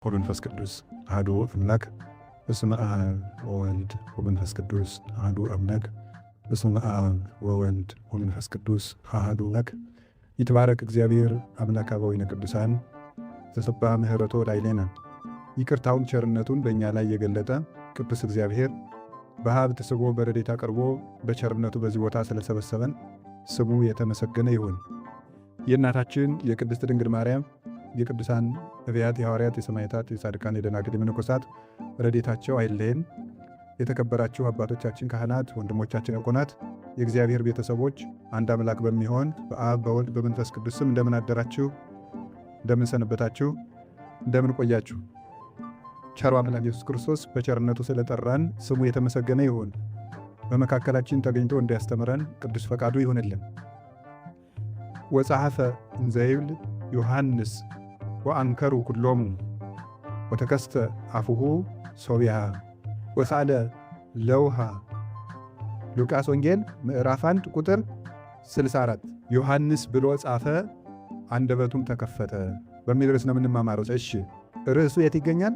ወመንፈስ ቅዱስ አሐዱ አምላክ በስመ አብ ወወልድ ወመንፈስ ቅዱስ አሐዱ አምላክ በስመ አብ ወወልድ ወመንፈስ ቅዱስ አሐዱ አምላክ። ይትባረክ እግዚአብሔር አምላከ አበዊነ ቅዱሳን ዘሰብሐ ምሕረቶ ላዕሌነ። ይቅርታውን ቸርነቱን በእኛ ላይ የገለጠ ቅዱስ እግዚአብሔር በሀብት ስቦ በረድኤት አቅርቦ በቸርነቱ በዚህ ቦታ ስለሰበሰበን ስሙ የተመሰገነ ይሁን። የእናታችን የቅድስት ድንግል ማርያም የቅዱሳን ነቢያት፣ የሐዋርያት፣ የሰማዕታት፣ የጻድቃን፣ የደናግል፣ የመነኮሳት ረድኤታቸው አይለየን። የተከበራችሁ አባቶቻችን ካህናት፣ ወንድሞቻችን ዲያቆናት፣ የእግዚአብሔር ቤተሰቦች አንድ አምላክ በሚሆን በአብ በወልድ በመንፈስ ቅዱስ ስም እንደምን አደራችሁ? እንደምን ሰነበታችሁ? እንደምን ቆያችሁ? ቸሩ አምላክ ኢየሱስ ክርስቶስ በቸርነቱ ስለጠራን ስሙ የተመሰገነ ይሁን። በመካከላችን ተገኝቶ እንዲያስተምረን ቅዱስ ፈቃዱ ይሁንልን። ወጸሐፈ እንዘ ይብል ዮሐንስ ወአንከሩ ኩሎሙ ወተከስተ አፉሁ ሶቢሃ ወሳለ ለውሃ። ሉቃስ ወንጌል ምዕራፍ 1 ቁጥር 64 ዮሐንስ ብሎ ጻፈ አንደበቱም ተከፈተ በሚል ርዕስ ነው የምንማማረው። እሺ ርዕሱ የት ይገኛል?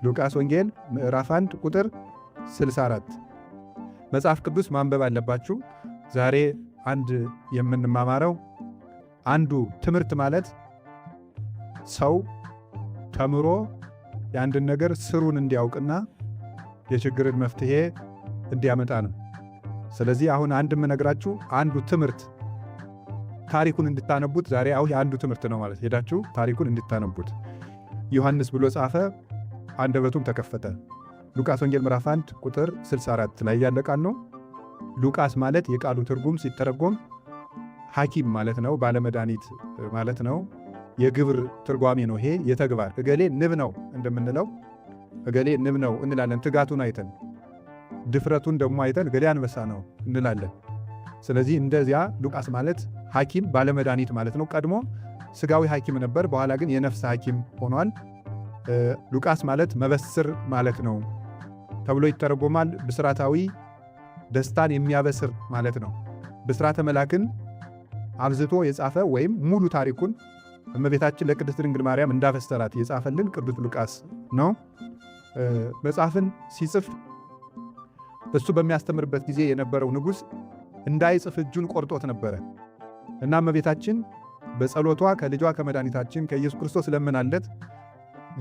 ሉቃስ ወንጌል ምዕራፍ 1 ቁጥር 64። መጽሐፍ ቅዱስ ማንበብ አለባችሁ። ዛሬ አንድ የምንማማረው አንዱ ትምህርት ማለት ሰው ተምሮ የአንድን ነገር ስሩን እንዲያውቅና የችግርን መፍትሄ እንዲያመጣ ነው። ስለዚህ አሁን አንድ የምነግራችሁ አንዱ ትምህርት ታሪኩን እንድታነቡት ዛሬ የአንዱ ትምህርት ነው ማለት ሄዳችሁ ታሪኩን እንድታነቡት። ዮሐንስ ብሎ ጻፈ አንደበቱም ተከፈተ። ሉቃስ ወንጌል ምዕራፍ 1 ቁጥር 64 ላይ ያለ ቃል ነው። ሉቃስ ማለት የቃሉ ትርጉም ሲተረጎም ሐኪም ማለት ነው፣ ባለመድኃኒት ማለት ነው። የግብር ትርጓሜ ነው። ይሄ የተግባር እገሌ ንብ ነው እንደምንለው እገሌ ንብ ነው እንላለን። ትጋቱን አይተን ድፍረቱን ደግሞ አይተን እገሌ አንበሳ ነው እንላለን። ስለዚህ እንደዚያ ሉቃስ ማለት ሐኪም ባለመድኃኒት ማለት ነው። ቀድሞ ስጋዊ ሐኪም ነበር፣ በኋላ ግን የነፍስ ሐኪም ሆኗል። ሉቃስ ማለት መበስር ማለት ነው ተብሎ ይተረጎማል። ብስራታዊ ደስታን የሚያበስር ማለት ነው። ብስራተ መላክን አብዝቶ የጻፈ ወይም ሙሉ ታሪኩን እመቤታችን ለቅድስት ድንግል ማርያም እንዳበሰራት የጻፈልን ቅዱስ ሉቃስ ነው። መጽሐፍን ሲጽፍ እሱ በሚያስተምርበት ጊዜ የነበረው ንጉሥ እንዳይጽፍ እጁን ቆርጦት ነበረ እና እመቤታችን በጸሎቷ ከልጇ ከመድኃኒታችን ከኢየሱስ ክርስቶስ ለምናለት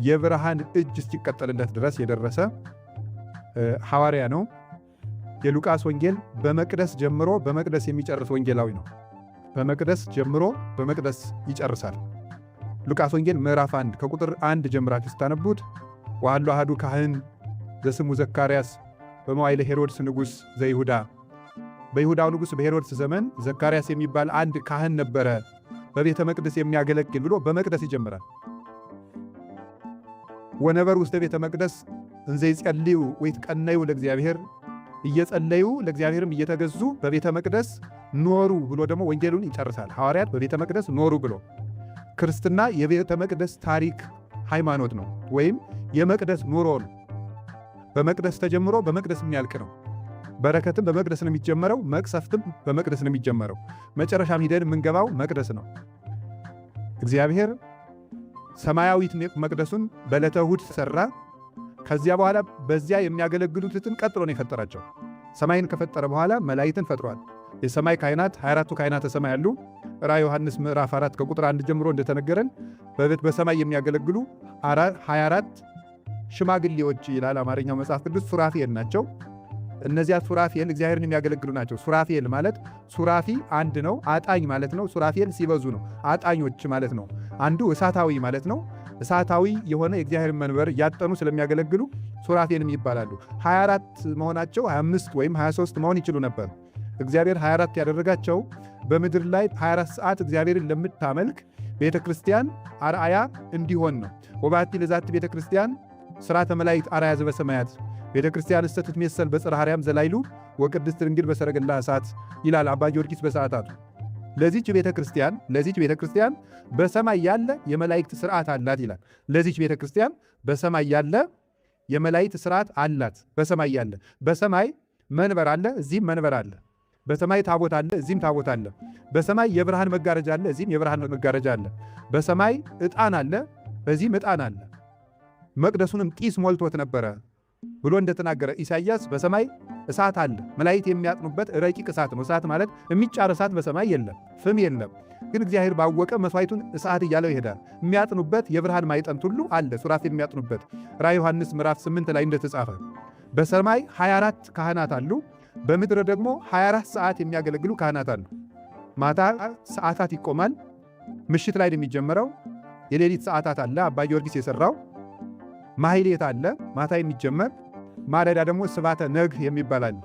የብርሃን እጅ እስኪቀጠልለት ድረስ የደረሰ ሐዋርያ ነው። የሉቃስ ወንጌል በመቅደስ ጀምሮ በመቅደስ የሚጨርስ ወንጌላዊ ነው። በመቅደስ ጀምሮ በመቅደስ ይጨርሳል። ሉቃስ ወንጌል ምዕራፍ 1 ከቁጥር 1 ጀምራችሁ ስታነቡት ወሀሎ አሐዱ ካህን ዘስሙ ዘካርያስ በመዋዕለ ሄሮድስ ንጉሥ ዘይሁዳ። በይሁዳው ንጉሥ በሄሮድስ ዘመን ዘካርያስ የሚባል አንድ ካህን ነበረ፣ በቤተ መቅደስ የሚያገለግል ብሎ በመቅደስ ይጀምራል። ወነበሩ ውስተ ቤተ መቅደስ እንዘ ይጸልዩ ወይትቀነዩ ለእግዚአብሔር፣ እየጸለዩ ለእግዚአብሔርም እየተገዙ በቤተ መቅደስ ኖሩ ብሎ ደግሞ ወንጌሉን ይጨርሳል። ሐዋርያት በቤተ መቅደስ ኖሩ ብሎ ክርስትና የቤተ መቅደስ ታሪክ ሃይማኖት ነው፣ ወይም የመቅደስ ኑሮ ነው። በመቅደስ ተጀምሮ በመቅደስ የሚያልቅ ነው። በረከትም በመቅደስ ነው የሚጀመረው፣ መቅሰፍትም በመቅደስ ነው የሚጀመረው። መጨረሻም ሂደን የምንገባው መቅደስ ነው። እግዚአብሔር ሰማያዊት መቅደሱን በዕለተ እሑድ ሠራ። ከዚያ በኋላ በዚያ የሚያገለግሉትን ቀጥሎ ነው የፈጠራቸው። ሰማይን ከፈጠረ በኋላ መላእክትን ፈጥሯል። የሰማይ ካህናት 24ቱ ካህናተ ሰማይ አሉ። ራዕየ ዮሐንስ ምዕራፍ 4 ከቁጥር 1 ጀምሮ እንደተነገረን በሰማይ የሚያገለግሉ 24 ሽማግሌዎች ይላል አማርኛው መጽሐፍ ቅዱስ። ሱራፌል ናቸው። እነዚያ ሱራፌል እግዚአብሔርን የሚያገለግሉ ናቸው። ሱራፌል ማለት ሱራፊ አንድ ነው፣ አጣኝ ማለት ነው። ሱራፌል ሲበዙ ነው አጣኞች ማለት ነው። አንዱ እሳታዊ ማለት ነው። እሳታዊ የሆነ የእግዚአብሔር መንበር እያጠኑ ስለሚያገለግሉ ሱራፌልም ይባላሉ። 24 መሆናቸው 25 ወይም 23 መሆን ይችሉ ነበር። እግዚአብሔር 24 ያደረጋቸው በምድር ላይ 24 ሰዓት እግዚአብሔርን ለምታመልክ ቤተ ክርስቲያን አርአያ እንዲሆን ነው። ወባቲ ለዛት ቤተ ክርስቲያን ሥርዓተ መላእክት አርአያ ዘበሰማያት ቤተ ክርስቲያን እስተ ትትሜሰል በጽርሐ አርያም ዘላይሉ ወቅድስት ድንግል በሰረገላ እሳት ይላል አባ ጊዮርጊስ በሰዓታቱ። ለዚች ቤተ ክርስቲያን በሰማይ ያለ የመላእክት ሥርዓት አላት ይላል። ለዚች ቤተ ክርስቲያን በሰማይ ያለ የመላእክት ሥርዓት አላት። በሰማይ ያለ በሰማይ መንበር አለ፣ እዚህም መንበር አለ። በሰማይ ታቦት አለ፣ እዚህም ታቦት አለ። በሰማይ የብርሃን መጋረጃ አለ፣ እዚህም የብርሃን መጋረጃ አለ። በሰማይ ዕጣን አለ፣ በዚህም ዕጣን አለ፣ መቅደሱንም ጢስ ሞልቶት ነበረ ብሎ እንደተናገረ ኢሳይያስ በሰማይ እሳት አለ፣ መላእክት የሚያጥኑበት ረቂቅ እሳት ነው። እሳት ማለት የሚጫር እሳት በሰማይ የለም፣ ፍም የለም። ግን እግዚአብሔር ባወቀ መስዋዕቱን እሳት እያለው ይሄዳል። የሚያጥኑበት የብርሃን ማዕጠንት ሁሉ አለ፣ ሱራፌል የሚያጥኑበት። ራዕየ ዮሐንስ ምዕራፍ 8 ላይ እንደተጻፈ በሰማይ 24 ካህናት አሉ፣ በምድር ደግሞ 24 ሰዓት የሚያገለግሉ ካህናት አሉ። ማታ ሰዓታት ይቆማል፣ ምሽት ላይ ነው የሚጀመረው። የሌሊት ሰዓታት አለ፣ አባ ጊዮርጊስ የሰራው ማህሌት አለ፣ ማታ የሚጀመር። ማለዳ ደግሞ ስባተ ነግ የሚባል አለ።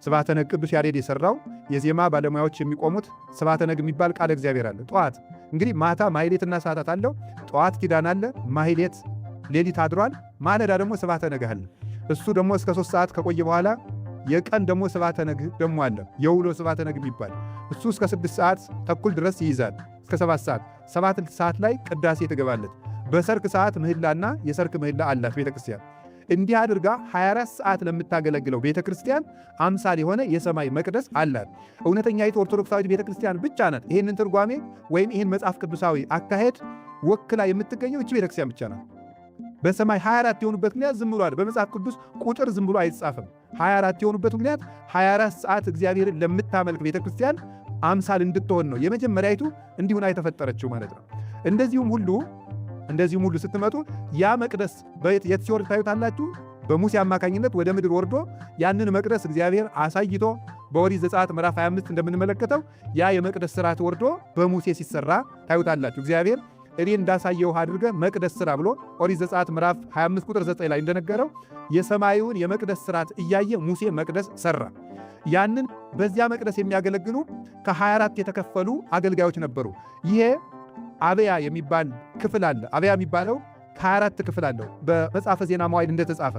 ስባተ ነግ ቅዱስ ያሬድ የሰራው የዜማ ባለሙያዎች የሚቆሙት ስባተ ነግ የሚባል ቃል እግዚአብሔር አለ። ጠዋት እንግዲህ ማታ ማህሌትና ሰዓታት አለው። ጠዋት ኪዳን አለ፣ ማህሌት ሌሊት አድሯል። ማለዳ ደግሞ ስባተ ነግ አለ። እሱ ደግሞ እስከ 3 ሰዓት ከቆየ በኋላ የቀን ደግሞ ስባተ ነግ ደግሞ አለ፣ የውሎ ስባተ ነግ የሚባል እሱ እስከ 6 ሰዓት ተኩል ድረስ ይይዛል፣ እስከ 7 ሰዓት። 7 ሰዓት ላይ ቅዳሴ ትገባለች። በሰርክ ሰዓት ምህላና የሰርክ ምህላ አላት ቤተ ክርስቲያን። እንዲህ አድርጋ 24 ሰዓት ለምታገለግለው ቤተ ክርስቲያን አምሳል የሆነ የሰማይ መቅደስ አላት። እውነተኛይቱ ኦርቶዶክሳዊት ቤተ ክርስቲያን ብቻ ናት ይህንን ትርጓሜ ወይም ይህን መጽሐፍ ቅዱሳዊ አካሄድ ወክላ የምትገኘው እቺ ቤተ ክርስቲያን ብቻ ናት። በሰማይ 24 የሆኑበት ምክንያት ዝም ብሎ አይደል፣ በመጽሐፍ ቅዱስ ቁጥር ዝም ብሎ አይጻፍም። 24 የሆኑበት ምክንያት 24 ሰዓት እግዚአብሔርን ለምታመልክ ቤተ ክርስቲያን አምሳል እንድትሆን ነው። የመጀመሪያይቱ እንዲሁና የተፈጠረችው ማለት ነው። እንደዚሁም ሁሉ ስትመጡ ያ መቅደስ የት ሲወርድ ታዩታላችሁ? በሙሴ አማካኝነት ወደ ምድር ወርዶ ያንን መቅደስ እግዚአብሔር አሳይቶ በኦሪት ዘጸአት ምዕራፍ 25 እንደምንመለከተው ያ የመቅደስ ሥርዓት ወርዶ በሙሴ ሲሰራ ታዩታላችሁ። እግዚአብሔር እኔ እንዳሳየው አድርገህ መቅደስ ሥራ ብሎ ኦሪት ዘጸአት ምዕራፍ 25 ቁጥር 9 ላይ እንደነገረው የሰማዩን የመቅደስ ሥርዓት እያየ ሙሴ መቅደስ ሠራ። ያንን በዚያ መቅደስ የሚያገለግሉ ከ24 የተከፈሉ አገልጋዮች ነበሩ። ይሄ አብያ የሚባል ክፍል አለ። አብያ የሚባለው ከ24 ክፍል አለው። በመጽሐፈ ዜና መዋዕል እንደተጻፈ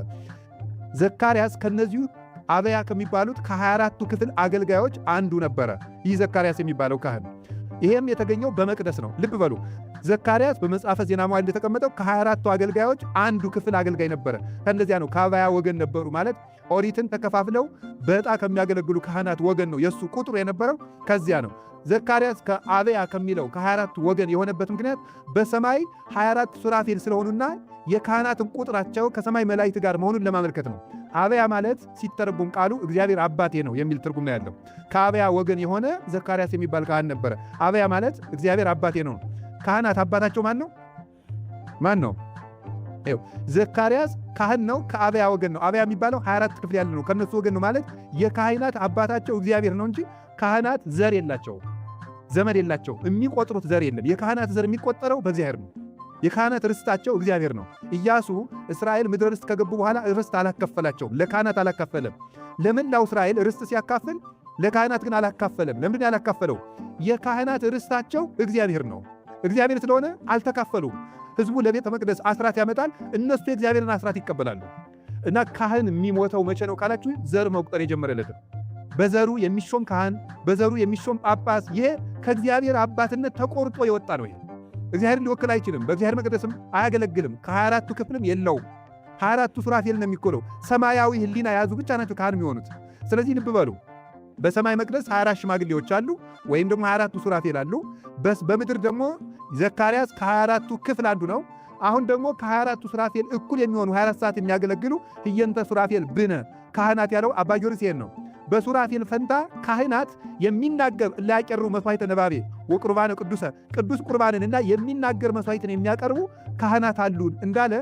ዘካርያስ ከነዚሁ አብያ ከሚባሉት ከ24ቱ ክፍል አገልጋዮች አንዱ ነበረ። ይህ ዘካርያስ የሚባለው ካህን ይሄም የተገኘው በመቅደስ ነው። ልብ በሉ፣ ዘካርያስ በመጽሐፈ ዜና መዋዕል እንደተቀመጠው ከ24ቱ አገልጋዮች አንዱ ክፍል አገልጋይ ነበረ። ከእንደዚያ ነው፣ ከአብያ ወገን ነበሩ ማለት ኦሪትን ተከፋፍለው በዕጣ ከሚያገለግሉ ካህናት ወገን ነው የእሱ ቁጥሩ የነበረው። ከዚያ ነው ዘካርያስ ከአብያ ከሚለው ከ24ቱ ወገን የሆነበት ምክንያት በሰማይ 24 ሱራፌል ስለሆኑና የካህናትን ቁጥራቸው ከሰማይ መላእክት ጋር መሆኑን ለማመልከት ነው። አብያ ማለት ሲተረጉም ቃሉ እግዚአብሔር አባቴ ነው የሚል ትርጉም ነው ያለው። ከአብያ ወገን የሆነ ዘካርያስ የሚባል ካህን ነበረ። አብያ ማለት እግዚአብሔር አባቴ ነው። ካህናት አባታቸው ማን ነው? ዘካርያስ ካህን ነው፣ ከአብያ ወገን ነው። አብያ የሚባለው 24 ክፍል ያለ ነው፣ ከነሱ ወገን ነው ማለት የካህናት አባታቸው እግዚአብሔር ነው እንጂ ካህናት ዘር የላቸው፣ ዘመድ የላቸው፣ የሚቆጥሩት ዘር የለም። የካህናት ዘር የሚቆጠረው በእግዚአብሔር ነው። የካህናት ርስታቸው እግዚአብሔር ነው። ኢያሱ እስራኤል ምድረ ርስት ከገቡ በኋላ ርስት አላካፈላቸውም፣ ለካህናት አላካፈለም። ለመላው እስራኤል ርስት ሲያካፍል ለካህናት ግን አላካፈለም። ለምንድን ያላካፈለው? የካህናት ርስታቸው እግዚአብሔር ነው። እግዚአብሔር ስለሆነ አልተካፈሉም። ሕዝቡ ለቤተ መቅደስ አስራት ያመጣል፣ እነሱ የእግዚአብሔርን አስራት ይቀበላሉ። እና ካህን የሚሞተው መቼ ነው ካላችሁ ዘር መቁጠር የጀመረለት በዘሩ የሚሾም ካህን፣ በዘሩ የሚሾም ጳጳስ፣ ይሄ ከእግዚአብሔር አባትነት ተቆርጦ የወጣ ነው። ይሄ እግዚአብሔርን ሊወክል አይችልም። በእግዚአብሔር መቅደስም አያገለግልም። ከ24ቱ ክፍልም የለውም። 24ቱ ሱራፌል ነው የሚኮለው። ሰማያዊ ሕሊና የያዙ ብቻ ናቸው ካህን የሚሆኑት። ስለዚህ ልብ በሉ፣ በሰማይ መቅደስ 24 ሽማግሌዎች አሉ፣ ወይም ደግሞ 24ቱ ሱራፌል አሉ። በምድር ደግሞ ዘካርያስ ከ24ቱ ክፍል አንዱ ነው። አሁን ደግሞ ከ24ቱ ሱራፌል እኩል የሚሆኑ 24 ሰዓት የሚያገለግሉ ህየንተ ሱራፌል ብነ ካህናት ያለው አባ ጊዮርጊስ ይሄን ነው። በሱራፌል ፈንታ ካህናት የሚናገር ላያቀርቡ መስዋዕተ ነባቤ ወቁርባነ ቅዱሰ ቅዱስ ቁርባንንና የሚናገር መስዋዕትን የሚያቀርቡ ካህናት አሉን እንዳለ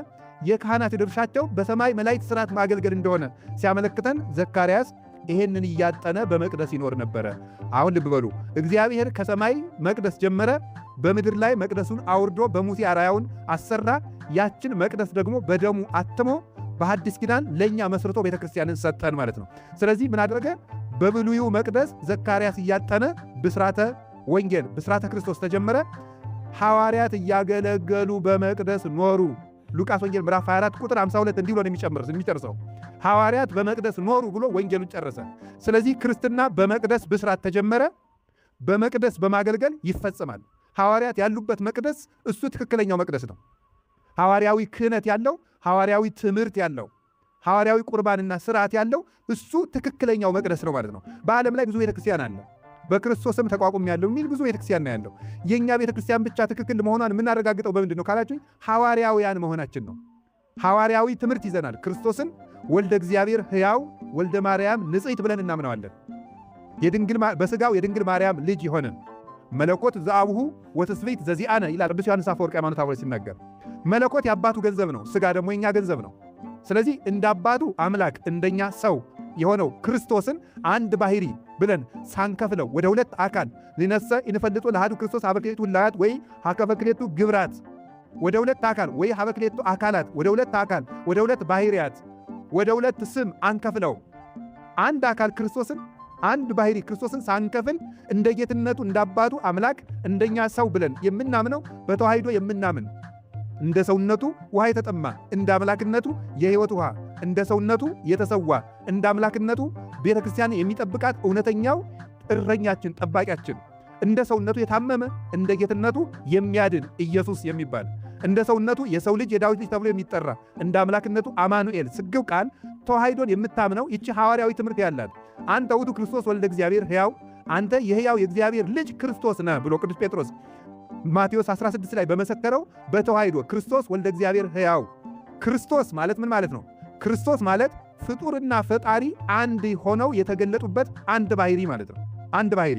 የካህናት ድርሻቸው በሰማይ መላእክት ሥርዓት ማገልገል እንደሆነ ሲያመለክተን ዘካርያስ ይሄንን እያጠነ በመቅደስ ይኖር ነበረ። አሁን ልብ በሉ፣ እግዚአብሔር ከሰማይ መቅደስ ጀመረ፣ በምድር ላይ መቅደሱን አውርዶ በሙሴ አርአያውን አሰራ። ያችን መቅደስ ደግሞ በደሙ አትሞ በሐዲስ ኪዳን ለእኛ መስርቶ ቤተ ክርስቲያንን ሰጠን ማለት ነው። ስለዚህ ምን አደረገ? በብሉዩ መቅደስ ዘካርያስ እያጠነ ብስራተ ወንጌል ብስራተ ክርስቶስ ተጀመረ። ሐዋርያት እያገለገሉ በመቅደስ ኖሩ። ሉቃስ ወንጌል ምዕራፍ 24 ቁጥር 52 እንዲህ ብሎ ነው የሚጨርሰው። ሐዋርያት በመቅደስ ኖሩ ብሎ ወንጌሉን ጨረሰ። ስለዚህ ክርስትና በመቅደስ ብስራት ተጀመረ፣ በመቅደስ በማገልገል ይፈጸማል። ሐዋርያት ያሉበት መቅደስ እሱ ትክክለኛው መቅደስ ነው። ሐዋርያዊ ክህነት ያለው፣ ሐዋርያዊ ትምህርት ያለው፣ ሐዋርያዊ ቁርባንና ስርዓት ያለው እሱ ትክክለኛው መቅደስ ነው ማለት ነው። በዓለም ላይ ብዙ ቤተክርስቲያን አለ። በክርስቶስም ተቋቁሜአለሁ የሚል ብዙ ቤተክርስቲያን ነው ያለው። የእኛ ቤተክርስቲያን ብቻ ትክክል መሆኗን የምናረጋግጠው በምንድን ነው ካላችሁኝ፣ ሐዋርያውያን መሆናችን ነው። ሐዋርያዊ ትምህርት ይዘናል። ክርስቶስን ወልደ እግዚአብሔር ሕያው ወልደ ማርያም ንጽሕት ብለን እናምነዋለን። በሥጋው የድንግል ማርያም ልጅ የሆነ መለኮት ዘአቡሁ ወትስብእት ዘዚአነ ይላል ቅዱስ ዮሐንስ አፈወርቅ ሃይማኖተ አበው ሲናገር። መለኮት የአባቱ ገንዘብ ነው፣ ሥጋ ደግሞ የኛ ገንዘብ ነው። ስለዚህ እንደ አባቱ አምላክ እንደኛ ሰው የሆነው ክርስቶስን አንድ ባህሪ ብለን ሳንከፍለው ወደ ሁለት አካል ሊነሰ ይንፈልጦ ለአሐዱ ክርስቶስ ሀበክሌቱ ህላያት ወይ ሀበክሌቱ ግብራት፣ ወደ ሁለት አካል ወይ ሀበክሌቱ አካላት፣ ወደ ሁለት አካል፣ ወደ ሁለት ባህሪያት፣ ወደ ሁለት ስም አንከፍለው። አንድ አካል ክርስቶስን አንድ ባህሪ ክርስቶስን ሳንከፍል እንደ ጌትነቱ እንደ አባቱ አምላክ እንደኛ ሰው ብለን የምናምነው በተዋሕዶ የምናምን እንደ ሰውነቱ ውሃ የተጠማ እንደ አምላክነቱ የሕይወት ውሃ እንደ ሰውነቱ የተሰዋ እንደ አምላክነቱ ቤተ ክርስቲያን የሚጠብቃት እውነተኛው እረኛችን ጠባቂያችን እንደ ሰውነቱ የታመመ እንደ ጌትነቱ የሚያድን ኢየሱስ የሚባል እንደ ሰውነቱ የሰው ልጅ የዳዊት ልጅ ተብሎ የሚጠራ እንደ አምላክነቱ አማኑኤል ስግው ቃል ተዋሕዶን የምታምነው ይቺ ሐዋርያዊ ትምህርት ያላት አንተ ውእቱ ክርስቶስ ወልደ እግዚአብሔር ሕያው አንተ የሕያው የእግዚአብሔር ልጅ ክርስቶስ ነህ ብሎ ቅዱስ ጴጥሮስ ማቴዎስ 16 ላይ በመሰከረው በተዋሕዶ ክርስቶስ ወልደ እግዚአብሔር ሕያው። ክርስቶስ ማለት ምን ማለት ነው? ክርስቶስ ማለት ፍጡርና ፈጣሪ አንድ ሆነው የተገለጡበት አንድ ባህሪ ማለት ነው። አንድ ባህሪ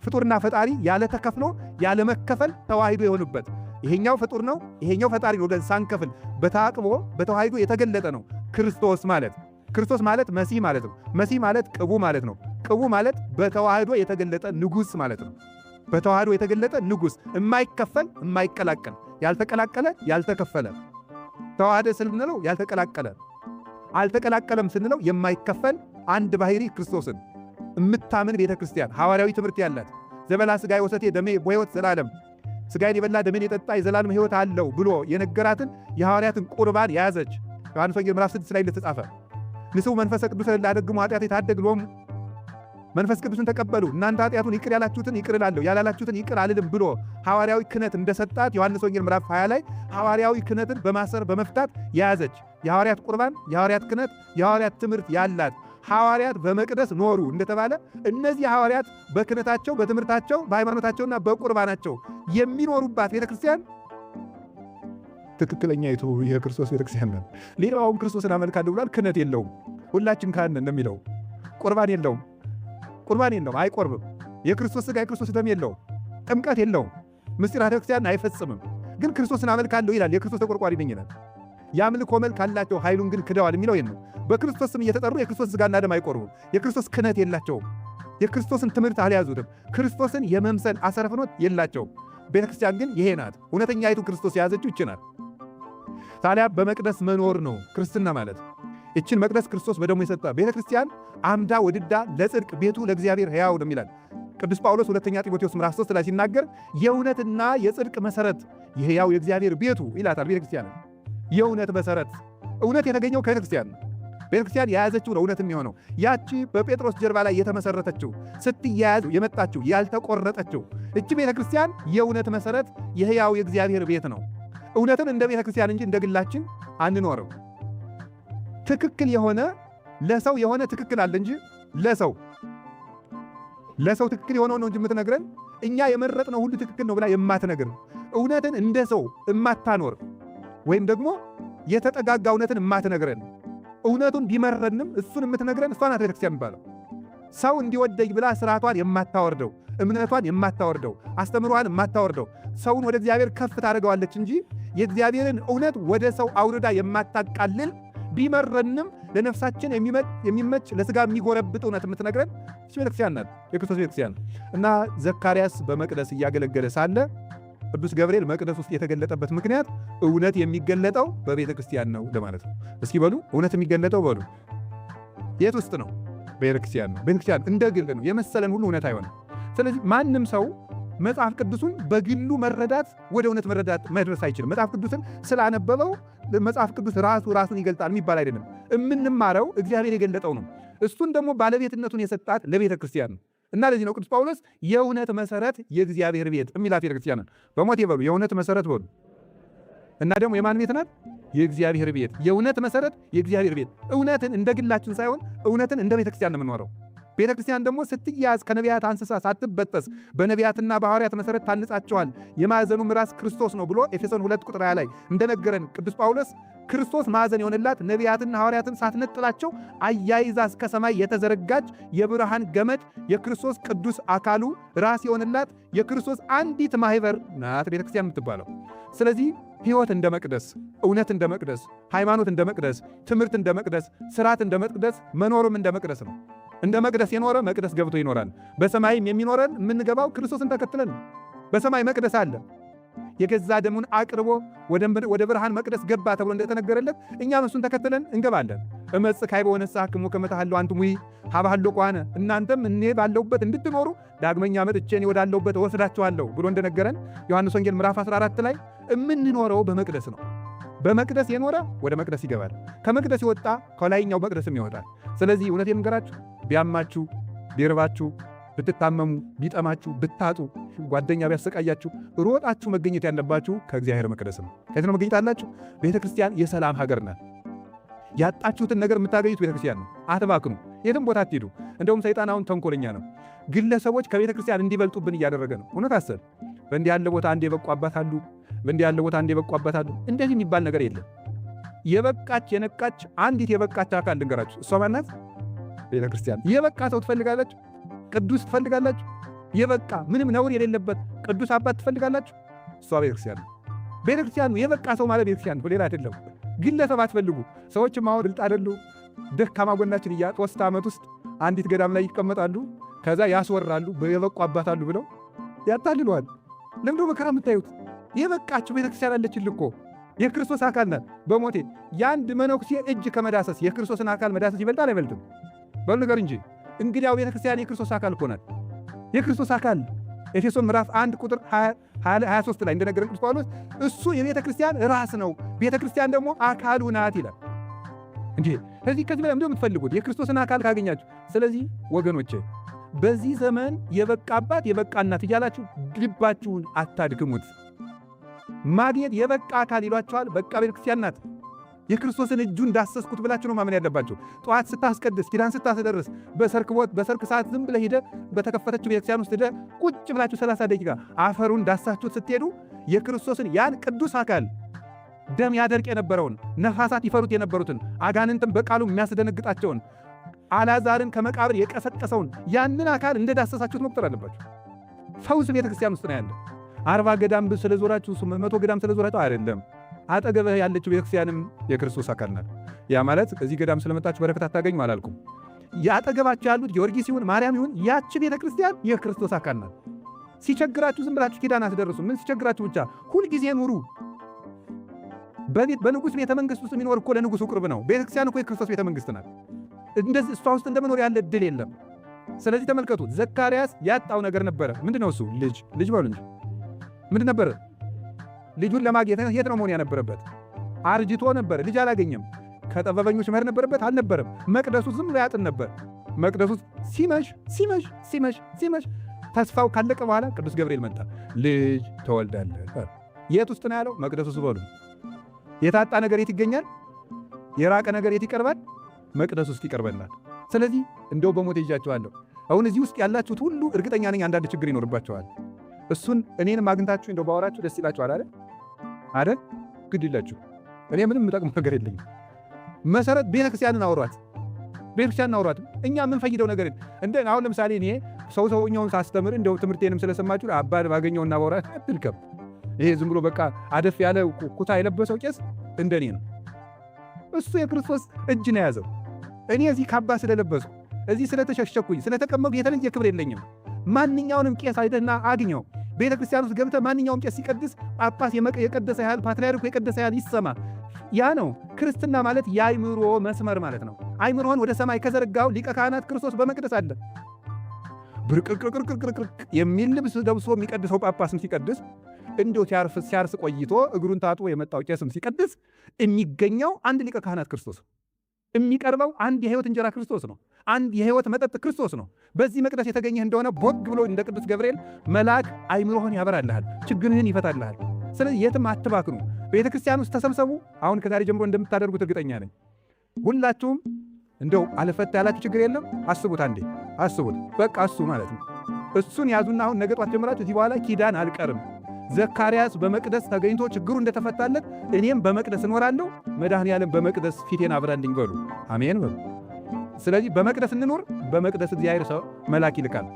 ፍጡርና ፈጣሪ ያለ ተከፍሎ ያለ መከፈል ተዋሕዶ የሆኑበት ይሄኛው ፍጡር ነው ይሄኛው ፈጣሪ ነው ብለን ሳንከፍል በታቅቦ በተዋሕዶ የተገለጠ ነው ክርስቶስ ማለት። ክርስቶስ ማለት መሲህ ማለት ነው። መሲህ ማለት ቅቡ ማለት ነው። ቅቡ ማለት በተዋሕዶ የተገለጠ ንጉሥ ማለት ነው። በተዋሕዶ የተገለጠ ንጉሥ የማይከፈል የማይቀላቀል ያልተቀላቀለ ያልተከፈለ ተዋሕደ ስንለው ያልተቀላቀለ አልተቀላቀለም ስንለው የማይከፈል አንድ ባህሪ ክርስቶስን የምታምን ቤተ ክርስቲያን ሐዋርያዊ ትምህርት ያላት ዘበላ ሥጋዬ ወሰቴ ደሜ በሕይወት ዘላለም ሥጋዬን የበላ ደሜን የጠጣ የዘላለም ሕይወት አለው ብሎ የነገራትን የሐዋርያትን ቁርባን የያዘች ዮሐንስ ወንጌል ምዕራፍ 6 ላይ እንደተጻፈ ንስኡ መንፈሰ ቅዱስ ላደግሙ ኃጢአት የታደግ ሎሙ መንፈስ ቅዱስን ተቀበሉ እናንተ ኃጢአቱን ይቅር ያላችሁትን ይቅር እላለሁ ያላላችሁትን ይቅር አልልም ብሎ ሐዋርያዊ ክህነት እንደሰጣት ዮሐንስ ወንጌል ምዕራፍ 20 ላይ ሐዋርያዊ ክህነትን በማሰር በመፍታት የያዘች የሐዋርያት ቁርባን የሐዋርያት ክህነት የሐዋርያት ትምህርት ያላት ሐዋርያት በመቅደስ ኖሩ እንደተባለ እነዚህ ሐዋርያት በክህነታቸው በትምህርታቸው በሃይማኖታቸውና በቁርባናቸው የሚኖሩባት ቤተክርስቲያን ትክክለኛይቱ የክርስቶስ ቤተክርስቲያን ናት። ሌላውም ክርስቶስን አመልካለሁ ብሏል። ክህነት የለውም። ሁላችን ካህን እንደሚለው ቁርባን የለውም። አይቆርብም። የክርስቶስ ሥጋ የክርስቶስ ደም የለውም። ጥምቀት የለውም። ምስጢራተ ክርስቲያን አይፈጽምም። ግን ክርስቶስን አመልካለሁ ይላል። የክርስቶስ ተቆርቋሪ ነኝ ይላል። የአምልኮ መልክ አላቸው፣ ኃይሉን ግን ክደዋል የሚለው ነው። በክርስቶስ ስም እየተጠሩ የክርስቶስ ሥጋና ደም አይቆርቡም። የክርስቶስ ክህነት የላቸውም። የክርስቶስን ትምህርት አልያዙትም። ክርስቶስን የመምሰል አሰረ ፍኖት የላቸውም። ቤተክርስቲያን ግን ይሄ ናት። እውነተኛይቱ ክርስቶስ የያዘችው ይች ናት። ታዲያ በመቅደስ መኖር ነው ክርስትና ማለት። ይችን መቅደስ ክርስቶስ በደሙ የሰጠ ቤተክርስቲያን አምዳ ወድዳ ለጽድቅ ቤቱ ለእግዚአብሔር ሕያው ነው ይላል ቅዱስ ጳውሎስ ሁለተኛ ጢሞቴዎስ ምዕራፍ 3 ላይ ሲናገር የእውነትና የጽድቅ መሰረት የሕያው የእግዚአብሔር ቤቱ ይላታል። ቤተክርስቲያን የእውነት መሰረት እውነት የተገኘው ከቤተክርስቲያን ነው። ቤተክርስቲያን የያዘችው ነው እውነት የሚሆነው። ያቺ በጴጥሮስ ጀርባ ላይ የተመሰረተችው ስትያያዝ የመጣችው ያልተቆረጠችው እቺ ቤተክርስቲያን የእውነት መሰረት የሕያው የእግዚአብሔር ቤት ነው። እውነትን እንደ ቤተክርስቲያን እንጂ እንደ ግላችን አንኖርም። ትክክል የሆነ ለሰው የሆነ ትክክል አለ እንጂ ለሰው ትክክል የሆነው ነው እንጂ የምትነግረን እኛ የመረጥነው ሁሉ ትክክል ነው ብላ የማትነግር እውነትን እንደ ሰው የማታኖር ወይም ደግሞ የተጠጋጋ እውነትን የማትነግረን እውነቱን ቢመረንም እሱን የምትነግረን እሷ ናት ቤተክርስቲያን የሚባለው። ሰው እንዲወደኝ ብላ ስርዓቷን የማታወርደው እምነቷን የማታወርደው አስተምሯን የማታወርደው ሰውን ወደ እግዚአብሔር ከፍ ታደርገዋለች እንጂ የእግዚአብሔርን እውነት ወደ ሰው አውርዳ የማታቃልል ቢመረንም ለነፍሳችን የሚመች ለሥጋ የሚጎረብጥ እውነት የምትነግረን እሱ ቤተክርስቲያን ናት፣ የክርስቶስ ቤተክርስቲያን። እና ዘካርያስ በመቅደስ እያገለገለ ሳለ ቅዱስ ገብርኤል መቅደስ ውስጥ የተገለጠበት ምክንያት እውነት የሚገለጠው በቤተ ክርስቲያን ነው ለማለት ነው። እስኪ በሉ እውነት የሚገለጠው በሉ የት ውስጥ ነው? ቤተ ክርስቲያን ነው። ቤተ ክርስቲያን እንደ ግል ነው። የመሰለን ሁሉ እውነት አይሆንም። ስለዚህ ማንም ሰው መጽሐፍ ቅዱሱን በግሉ መረዳት ወደ እውነት መረዳት መድረስ አይችልም። መጽሐፍ ቅዱስን ስላነበበው መጽሐፍ ቅዱስ ራሱን ይገልጣል የሚባል አይደለም። የምንማረው እግዚአብሔር የገለጠው ነው። እሱን ደግሞ ባለቤትነቱን የሰጣት ለቤተ ክርስቲያን ነው። እና ለዚህ ነው ቅዱስ ጳውሎስ የእውነት መሰረት የእግዚአብሔር ቤት የሚላት ቤተክርስቲያን ናት። በሞት የበሉ የእውነት መሰረት በሉ እና ደግሞ የማን ቤት ናት? የእግዚአብሔር ቤት። የእውነት መሰረት የእግዚአብሔር ቤት። እውነትን እንደ ግላችን ሳይሆን እውነትን እንደ ቤተክርስቲያን ነው የምንኖረው። ቤተ ክርስቲያን ደግሞ ስትያዝ ከነቢያት አንስሳ ሳትበጠስ በነቢያትና በሐዋርያት መሠረት ታንጻቸዋል፣ የማዕዘኑም ራስ ክርስቶስ ነው ብሎ ኤፌሶን 2 ቁጥር 20 ላይ እንደነገረን ቅዱስ ጳውሎስ ክርስቶስ ማዕዘን የሆነላት ነቢያትና ሐዋርያትን ሳትነጥላቸው አያይዛ እስከ ሰማይ የተዘረጋች የብርሃን ገመድ የክርስቶስ ቅዱስ አካሉ ራስ የሆነላት የክርስቶስ አንዲት ማህበር ናት ቤተ ክርስቲያን የምትባለው። ስለዚህ ሕይወት እንደ መቅደስ፣ እውነት እንደ መቅደስ፣ ሃይማኖት እንደ መቅደስ፣ ትምህርት እንደ መቅደስ፣ ሥርዓት እንደ መቅደስ፣ መኖርም እንደ መቅደስ ነው። እንደ መቅደስ የኖረ መቅደስ ገብቶ ይኖራል። በሰማይም የሚኖረን የምንገባው ክርስቶስን ተከትለን። በሰማይ መቅደስ አለ። የገዛ ደሙን አቅርቦ ወደ ብርሃን መቅደስ ገባ ተብሎ እንደተነገረለት እኛም እሱን ተከትለን እንገባለን። እመጽእ ካዕበ ወነስአክሙ ከመ ተሐልው አንትሙ ሀበ ቆአነ፣ እናንተም እኔ ባለሁበት እንድትኖሩ ዳግመኛ መጥቼ እኔ ወዳለሁበት እወስዳችኋለሁ ብሎ እንደነገረን ዮሐንስ ወንጌል ምዕራፍ 14 ላይ የምንኖረው በመቅደስ ነው። በመቅደስ የኖረ ወደ መቅደስ ይገባል። ከመቅደስ የወጣ ከላይኛው መቅደስም ይወጣል። ስለዚህ እውነቴን ልንገራችሁ፣ ቢያማችሁ፣ ቢርባችሁ፣ ብትታመሙ፣ ቢጠማችሁ፣ ብታጡ፣ ጓደኛ ቢያሰቃያችሁ ሮጣችሁ መገኘት ያለባችሁ ከእግዚአብሔር መቅደስ ነው። ከዚህ ነው መገኘት አላችሁ። ቤተ ክርስቲያን የሰላም ሀገር ናት። ያጣችሁትን ነገር የምታገኙት ቤተ ክርስቲያን ነው። አትባክኑ፣ የትም ቦታ አትሄዱ። እንደውም ሰይጣን አሁን ተንኮለኛ ነው። ግለሰቦች ከቤተ ክርስቲያን እንዲበልጡብን እያደረገ ነው። እውነት አሰብ በእንዲህ ያለ ቦታ አንድ የበቁ አባት አሉ፣ በእንዲህ ያለ ቦታ አንድ የበቁ አባት አሉ። እንደዚህ የሚባል ነገር የለም። የበቃች የነቃች አንዲት የበቃች አካል ልንገራችሁ። እሷ ማናት? ቤተ ክርስቲያን። የበቃ ሰው ትፈልጋላችሁ? ቅዱስ ትፈልጋላችሁ? የበቃ ምንም ነውር የሌለበት ቅዱስ አባት ትፈልጋላችሁ? እሷ ቤተ ክርስቲያን ነው። ቤተ ክርስቲያን ነው። የበቃ ሰው ማለት ቤተ ክርስቲያን ነው፣ ሌላ አይደለም። ግለሰብ አትፈልጉ። ሰዎችም አሁን ብልጥ አይደሉ። ደካማ ጎናችን 3 ዓመት ውስጥ አንዲት ገዳም ላይ ይቀመጣሉ። ከዛ ያስወራሉ፣ የበቁ አባት አሉ ብለው ያታልሏል። ለምዶ መከራ የምታዩት የበቃችሁ ቤተ ክርስቲያን አለችል እኮ የክርስቶስ አካል ናት። በሞቴ የአንድ መነኩሴ እጅ ከመዳሰስ የክርስቶስን አካል መዳሰስ ይበልጣል አይበልጥም? በሉ ነገር እንጂ። እንግዲያው ቤተ ክርስቲያን የክርስቶስ አካል እኮ ናት። የክርስቶስ አካል ኤፌሶን ምዕራፍ 1 ቁጥር 23 ላይ እንደነገረን ቅዱስ ጳውሎስ እሱ የቤተ ክርስቲያን ራስ ነው፣ ቤተ ክርስቲያን ደግሞ አካሉ ናት ይላል። እንዴ ከዚህ በላይ ምንድነው የምትፈልጉት? የክርስቶስን አካል ካገኛችሁ። ስለዚህ ወገኖቼ በዚህ ዘመን የበቃ አባት የበቃ እናት እያላችሁ ልባችሁን አታድክሙት። ማግኘት የበቃ አካል ይሏቸዋል። በቃ ቤተ ክርስቲያን ናት። የክርስቶስን እጁን ዳሰስኩት ብላችሁ ነው ማመን ያለባችሁ። ጠዋት ስታስቀድስ፣ ኪዳን ስታስደርስ፣ በሰርክ ሰዓት ዝም ብለህ ሄደህ በተከፈተችው ቤተክርስቲያን ውስጥ ሄደህ ቁጭ ብላችሁ 30 ደቂቃ አፈሩን ዳሳችሁት ስትሄዱ የክርስቶስን ያን ቅዱስ አካል ደም ያደርቅ የነበረውን፣ ነፋሳት ይፈሩት የነበሩትን፣ አጋንንትን በቃሉ የሚያስደነግጣቸውን፣ አልዓዛርን ከመቃብር የቀሰቀሰውን ያንን አካል እንደዳሰሳችሁት መቁጠር አለባችሁ። ፈውስ ቤተክርስቲያን ውስጥ ነው ያለ። 40 ገዳም ስለዞራችሁ 100 ገዳም ስለዞራችሁ አይደለም። አጠገብህ ያለችው ቤተክርስቲያንም የክርስቶስ አካል ናት። ያ ማለት እዚህ ገዳም ስለመጣችሁ በረከት አታገኙ አላልኩም። ያጠገባችሁ ያሉት ጊዮርጊስ ይሁን ማርያም ይሁን ያቺ ቤተክርስቲያን የክርስቶስ አካል ናት። ሲቸግራችሁ ዝም ብላችሁ ኪዳን አትደርሱ። ምን ሲቸግራችሁ ብቻ ሁልጊዜ ኑሩ። በንጉሥ ቤተ መንግሥት ውስጥ የሚኖር እኮ ለንጉሡ ቅርብ ነው። ቤተክርስቲያን እኮ የክርስቶስ ቤተ መንግሥት ናት። እንደዚህ እሷ ውስጥ እንደመኖር ያለ እድል የለም። ስለዚህ ተመልከቱ፣ ዘካርያስ ያጣው ነገር ነበረ። ምንድነው እሱ? ልጅ በሉ እንጂ ምንድን ነበረ? ልጁን ለማግኘት የት ነው መሆን ያነበረበት? አርጅቶ ነበር፣ ልጅ አላገኘም። ከጠበበኞች መሄድ ነበረበት? አልነበረም። መቅደሱ ዝም ብሎ ያጥን ነበር። መቅደሱ ሲመሽ ተስፋው ካለቀ በኋላ ቅዱስ ገብርኤል መጣ። ልጅ ተወልዳለህ። የት ውስጥ ነው ያለው? መቅደሱ ውስጥ በሉ። የታጣ ነገር የት ይገኛል? የራቀ ነገር የት ይቀርባል? መቅደስ ውስጥ ይቀርበናል። ስለዚህ እንደው በሞት ይዣችኋለሁ። አሁን እዚህ ውስጥ ያላችሁት ሁሉ እርግጠኛ ነኝ አንዳንድ ችግር ይኖርባችኋል። እሱን እኔንም አግኝታችሁ እንደው ባወራችሁ ደስ ይላችኋል አይደል? ግድ ይላችሁ። እኔ ምንም የምጠቅመው ነገር የለኝም። መሰረት ቤተክርስቲያንን አውሯት። እኛ የምንፈይደው ነገር እንደ አሁን ለምሳሌ እኔ ሰውኛውን ሳስተምር እንደው ትምህርቴንም ስለሰማችሁ አባድ ባገኘውና ባወራት አትልከም። ይሄ ዝም ብሎ በቃ አደፍ ያለ ኩታ የለበሰው ቄስ እንደኔ ነው። እሱ የክርስቶስ እጅ ነው ያዘው። እኔ እዚህ ካባ ስለለበስኩ እዚህ ስለተሸሸኩኝ ስለተቀመጡ የተለየ ክብር የለኝም። ማንኛውንም ቄስ አይደና አግኘው። ቤተ ክርስቲያን ውስጥ ገብተህ ማንኛውም ቄስ ሲቀድስ ጳጳስ የቀደሰ ያህል ፓትርያርኩ የቀደሰ ያህል ይሰማ። ያ ነው ክርስትና ማለት የአይምሮ መስመር ማለት ነው። አይምሮህን ወደ ሰማይ ከዘረጋው ሊቀ ካህናት ክርስቶስ በመቅደስ አለ። ብርቅርቅርቅርቅርቅ የሚል ልብስ ለብሶ የሚቀድሰው ጳጳስም ሲቀድስ እንዲሁ ሲያርስ ቆይቶ እግሩን ታጥቦ የመጣው ቄስም ሲቀድስ የሚገኘው አንድ ሊቀ ካህናት ክርስቶስ፣ የሚቀርበው አንድ የሕይወት እንጀራ ክርስቶስ ነው። አንድ የሕይወት መጠጥ ክርስቶስ ነው። በዚህ መቅደስ የተገኘህ እንደሆነ ቦግ ብሎ እንደ ቅዱስ ገብርኤል መልአክ አይምሮህን ያበራልሃል፣ ችግርህን ይፈታልሃል። ስለዚህ የትም አትባክኑ። ቤተ ክርስቲያን ውስጥ ተሰብሰቡ። አሁን ከዛሬ ጀምሮ እንደምታደርጉት እርግጠኛ ነኝ። ሁላችሁም እንደው አልፈታ ያላችሁ ችግር የለም? አስቡት፣ አንዴ አስቡት። በቃ እሱ ማለት ነው። እሱን ያዙና አሁን ነገ ጧት ጀምራችሁ እዚህ በኋላ ኪዳን አልቀርም። ዘካርያስ በመቅደስ ተገኝቶ ችግሩ እንደተፈታለት እኔም በመቅደስ እኖራለሁ፣ መድኃኔዓለም በመቅደስ ፊቴን አብራልኝ በሉ። አሜን በሉ። ስለዚህ በመቅደስ እንኖር። በመቅደስ እግዚአብሔር ሰው መልአክ ይልካል።